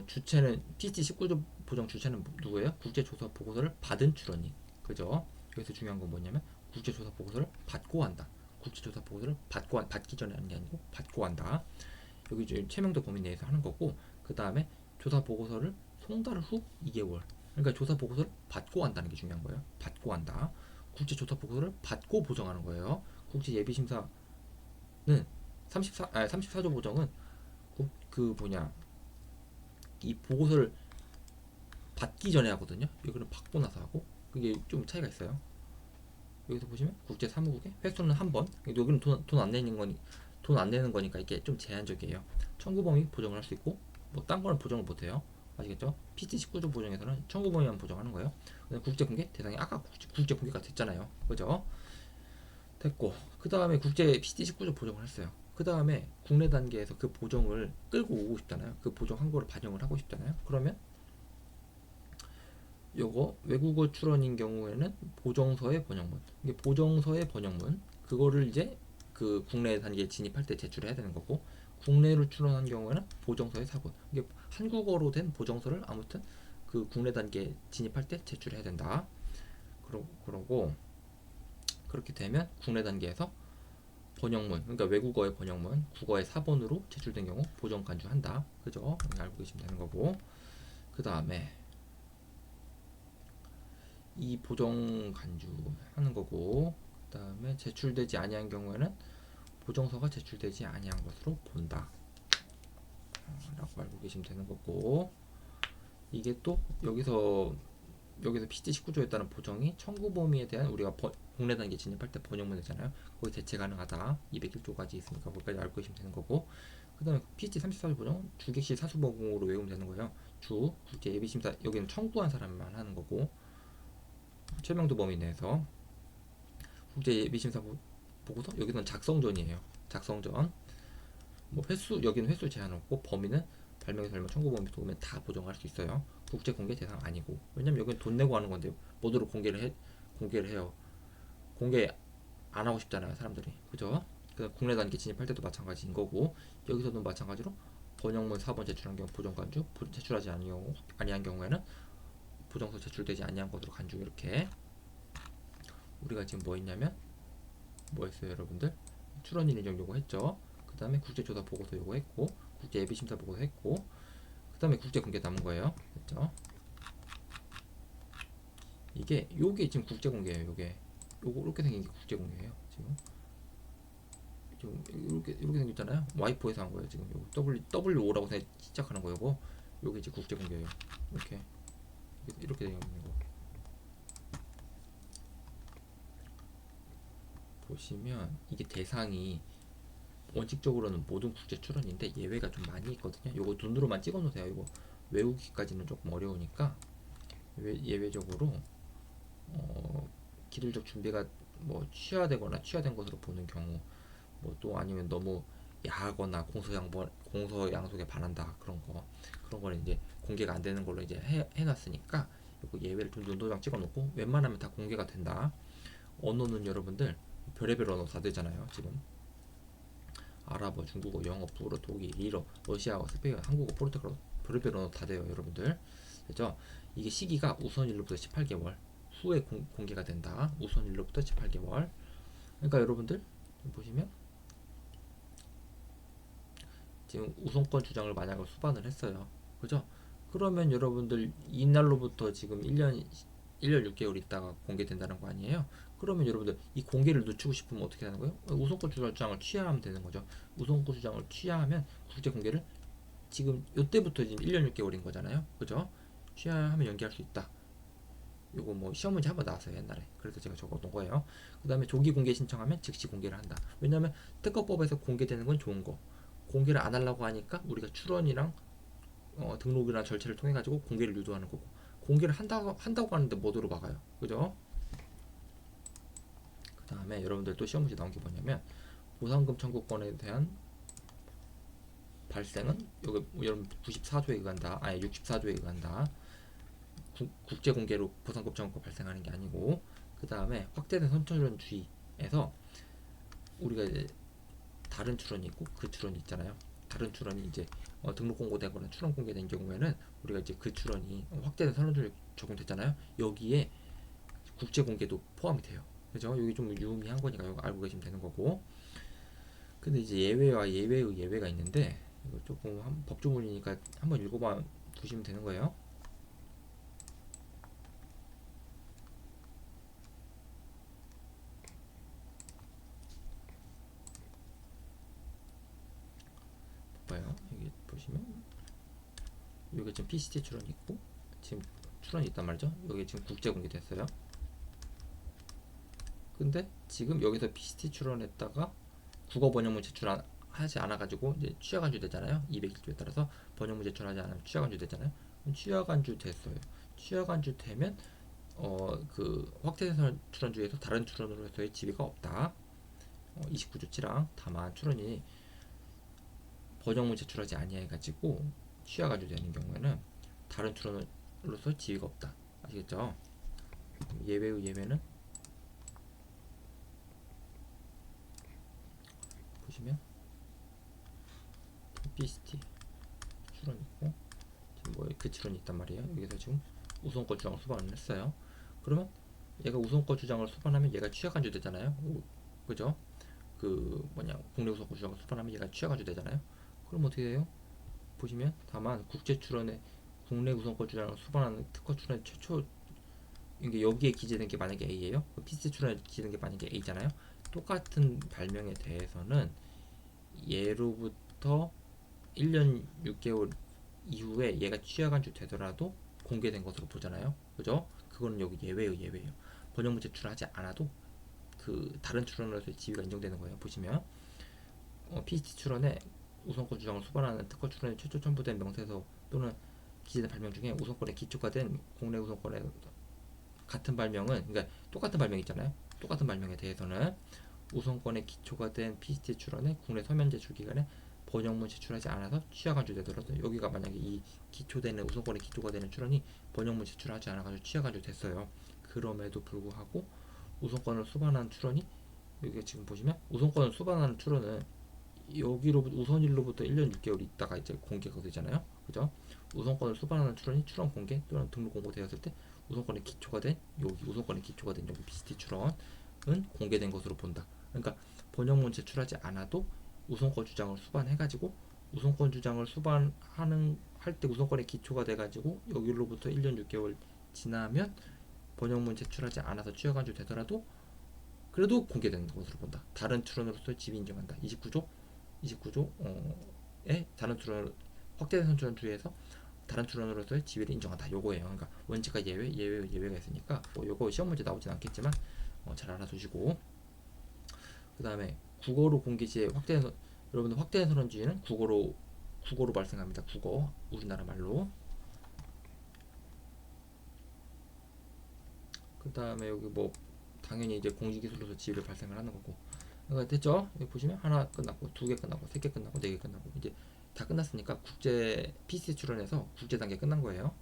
주체는 PET 19조 보정 주체는 누구예요? 국제조사 보고서를 받은 출원인. 그죠? 여기서 중요한 건 뭐냐면 국제조사 보고서를 받고 한다. 국제조사 보고서를 받기 전에 하는 게 아니고 받고 한다. 여기 이제 최명도 범위 내에서 하는 거고, 그 다음에 조사 보고서를 송달 후 2개월. 그러니까 조사 보고서를 받고 한다는 게 중요한 거예요. 받고 한다. 국제조사 보고서를 받고 보정하는 거예요. 국제 예비심사는 34조 보정은 이 보고서를 받기 전에 하거든요. 여기는 받고 나서 하고, 그게 좀 차이가 있어요. 여기서 보시면 국제 사무국에 횟수는 한 번. 여기는 돈 안 내는 거니까 이게 좀 제한적이에요. 청구 범위 보정을 할 수 있고 뭐 딴 거는 보정을 못 해요. 아시겠죠? PT 19조 보정에서는 청구 범위만 보정하는 거예요. 국제 공개 대상이 아까 국제 공개가 됐잖아요. 그죠? 됐고 그 다음에 국제 PT 19조 보정을 했어요. 그 다음에 국내 단계에서 그 보정을 끌고 오고 싶잖아요. 그 보정한 거를 반영을 하고 싶잖아요. 그러면 요거 외국어 출원인 경우에는 보정서의 번역문, 이게 보정서의 번역문 그거를 이제 그 국내 단계에 진입할 때 제출해야 되는 거고, 국내로 출원한 경우에는 보정서의 사본, 이게 한국어로 된 보정서를 아무튼 그 국내 단계에 진입할 때 제출해야 된다. 그러고 그렇게 되면 국내 단계에서 번역문, 그러니까 외국어의 번역문, 국어의 사본으로 제출된 경우 보정 간주한다. 그죠? 알고 계시면 되는 거고, 그 다음에 이 보정 간주하는 거고, 그 다음에 제출되지 아니한 경우에는 보정서가 제출되지 아니한 것으로 본다 라고 알고 계시면 되는 거고, 이게 또 여기서 PT 19조에 따른 보정이 청구 범위에 대한 우리가 국내 단계 진입할 때 번역문이잖아요. 거기 대체 가능하다. 201조까지 있으니까 거기까지 알고 계시면 되는 거고, 그 다음에 PT 34조 보정 주객시 사수보공으로 외우면 되는 거예요. 주 국제 예비심사, 여기는 청구한 사람만 하는 거고, 최명도 범위 내에서 국제 예비심사 보고서, 여기는 작성전이에요. 작성전. 뭐 횟수, 여기는 횟수 제한 없고, 범위는 발명의 설명, 청구 범위 도구면 다 보정할 수 있어요. 국제 공개 대상 아니고, 왜냐면 여기는 돈 내고 하는 건데 뭐대로 공개를 해요. 공개 안 하고 싶잖아요, 사람들이. 그죠? 그 국내 단계 진입할 때도 마찬가지인 거고, 여기서도 마찬가지로 번역문 4번 제출한 경우 보정 간주, 제출하지 아니한 경우에는 보정서 제출되지 아니한 것으로 간주. 이렇게 우리가 지금 뭐 했냐면 뭐 했어요, 여러분들? 출원인 인정 요구했죠. 그 다음에 국제조사 보고서 요구했고, 국제 예비심사 보고서 했고, 그 다음에 국제 공개 남은 거예요. 됐죠? 요게 지금 국제 공개예요. 요거 이렇게 생긴 게 국제 공개예요. 지금 이렇게 생겼잖아요. 와이포에서 한 거예요. 지금 요거 WO라고 시작하는 거예요. 요게 이제 국제 공개예요. 이렇게 되어 있는 거 보시면, 이게 대상이 원칙적으로는 모든 국제 출원인데 예외가 좀 많이 있거든요. 요거 눈으로만 찍어 놓으세요. 이거 외우기까지는 조금 어려우니까 예외적으로 기술적 준비가 뭐 취하된 것으로 보는 경우, 뭐 또 아니면 너무 야하거나 공소양속에 반한다, 그런 거는 이제 공개가 안 되는 걸로 이제 해놨으니까 요거 예외를 좀 눈도장 찍어 놓고, 웬만하면 다 공개가 된다. 언어는 여러분들 별의별 언어 다 되잖아요. 지금 아랍어, 중국어, 영어, 불어, 독일, 일어, 러시아어, 스페인어, 한국어, 포르투갈어, 별의별 언어 다 돼요, 여러분들. 그죠? 이게 시기가 우선 1로부터 18개월 후에 공개가 된다. 우선 1로부터 18개월. 그러니까 여러분들 보시면 지금 우선권 주장을 만약에 수반을 했어요. 그죠? 그러면 여러분들 이날로부터 지금 1년 6개월 있다가 공개된다는 거 아니에요? 그러면 여러분들 이 공개를 늦추고 싶으면 어떻게 하는 거예요? 우선권 주장을 취하하면 되는 거죠. 우선권 주장을 취하하면 국제 공개를 지금 이때부터 지금 1년 6개월인 거잖아요. 그죠? 취하하면 연기할 수 있다. 요거 뭐 시험 문제 한번 나왔어요, 옛날에. 그래서 제가 적어놓은 거예요. 그 다음에 조기 공개 신청하면 즉시 공개를 한다. 왜냐면 특허법에서 공개되는 건 좋은 거, 공개를 안 하려고 하니까 우리가 출원이랑 등록이나 절차를 통해 가지고 공개를 유도하는 거고, 공개를 한다고 하는데 뭐로 막아요. 그죠? 그 다음에 여러분들 또 시험 문제 나온 게 뭐냐면, 보상금 청구권에 대한 발생은 여기 여러분 94조에 의한다. 아니 64조에 의한다. 국제 공개로 보상금 청구권 발생하는 게 아니고, 그 다음에 확대된 선천주의에서 우리가 이제 다른 출원이 있고 그 출원이 있잖아요. 다른 출원이 이제 등록 공고되거나 출원 공개된 경우에는 우리가 이제 그 출원이 확대된 선언주의 적용됐잖아요. 여기에 국제 공개도 포함이 돼요. 그죠? 여기 좀 유의미한 거니까 이거 알고 계시면 되는 거고. 근데 이제 예외와 예외의 예외가 있는데, 이거 조금 법조문이니까 한번 읽어봐 두시면 되는 거예요. 봐요. 여기 보시면 여기 지금 PCT 출원이 있고 지금 출원이 있단 말이죠. 여기 지금 국제 공개됐어요. 근데 지금 여기서 PCT 출원했다가 국어 번역문 제출하지 않아가지고 이제 취하간주 되잖아요. 201조에 따라서 번역문 제출하지 않으면 취하간주 되잖아요. 취약안주 됐어요. 취약안주 되면 그 확대선 출원주에서 다른 출원으로서의 지위가 없다. 29조 7항 다만 출원이 번영문 제출하지 아니해가지고 취약안주 되는 경우에는 다른 출원으로서 지위가 없다. 아시겠죠? 예외의 예외는 보시면 PCT 출원 있고 지금 뭐그 출원이 있단 말이에요. 여기서 지금 우선권 주장을 수반을 했어요. 그러면 얘가 우선권 주장을 수반하면 얘가 취약안주 되잖아요. 그죠? 그 뭐냐 국내 우선권 주장을 수반하면 얘가 취약안주 되잖아요. 그럼 어떻게 돼요? 보시면 다만 국제 출원에 국내 우선권 주장을 수반하는 특허 출원 최초 이게 여기에 기재된 게 만약에 A예요. PC 출원에 기재된 게 만약에 A잖아요. 똑같은 발명에 대해서는 예로부터 1년 6개월 이후에 얘가 취약안주 되더라도 공개된 것으로 보잖아요. 그죠? 그거는 여기 예외예요. 번역문 제출하지 않아도 그 다른 출원으로서의 지위가 인정되는 거예요. 보시면 PCT 출원에 우선권 주장을 수반하는 특허 출원에 최초 첨부된 명세서 또는 기재된 발명 중에 우선권에 기초가 된 국내 우선권에 같은 발명은 그러니까 똑같은 발명 있잖아요. 똑같은 발명에 대해서는 우선권에 기초가 된 PCT 출원에 국내 서면 제출 기간에 번역문 제출하지 않아서 취약안주 되더라도 여기가 만약에 이 기초되는 우선권에 기초가 되는 출원이 번역문 제출하지 않아가지고 취약안주 됐어요. 그럼에도 불구하고 우선권을 수반한 출원이 여기 지금 보시면 우선권을 수반하는 출원은 여기로부터 우선일로부터 1년 6개월 있다가 이제 공개가 되잖아요. 그죠? 우선권을 수반하는 출원이 출원 공개 또는 등록 공고되었을 때 우선권에 기초가 된 여기 우선권에 기초가 된 여기 PCT 출원은 공개된 것으로 본다. 그러니까 번역문 제출하지 않아도 우선권 주장을 수반해가지고 우선권 주장을 수반하는 할 때 우선권에 기초가 돼가지고 여기로부터 1년 6개월 지나면 번역문 제출하지 않아서 취약안주 되더라도 그래도 공개되는 것으로 본다. 다른 출원으로서 지위 인정한다. 29조에 다른 출원 확대된 선출주의에서 다른 출원으로서의 지위를 인정한다. 요거예요. 그러니까 원칙과 예외가 있으니까 요거 시험 문제 나오진 않겠지만 잘 알아두시고 그 다음에 국어로 공개 시에 여러분들 확대된 선언주의는 국어로 발생합니다. 국어 우리나라 말로. 그 다음에 여기 뭐 당연히 이제 공식기술로서 지위를 발생을 하는 거고. 그러니까 됐죠? 여기 보시면 하나 끝났고 2개 끝나고 3개 끝나고 4개 끝나고 이제 다 끝났으니까 국제 PC 출원해서 국제 단계 끝난 거예요.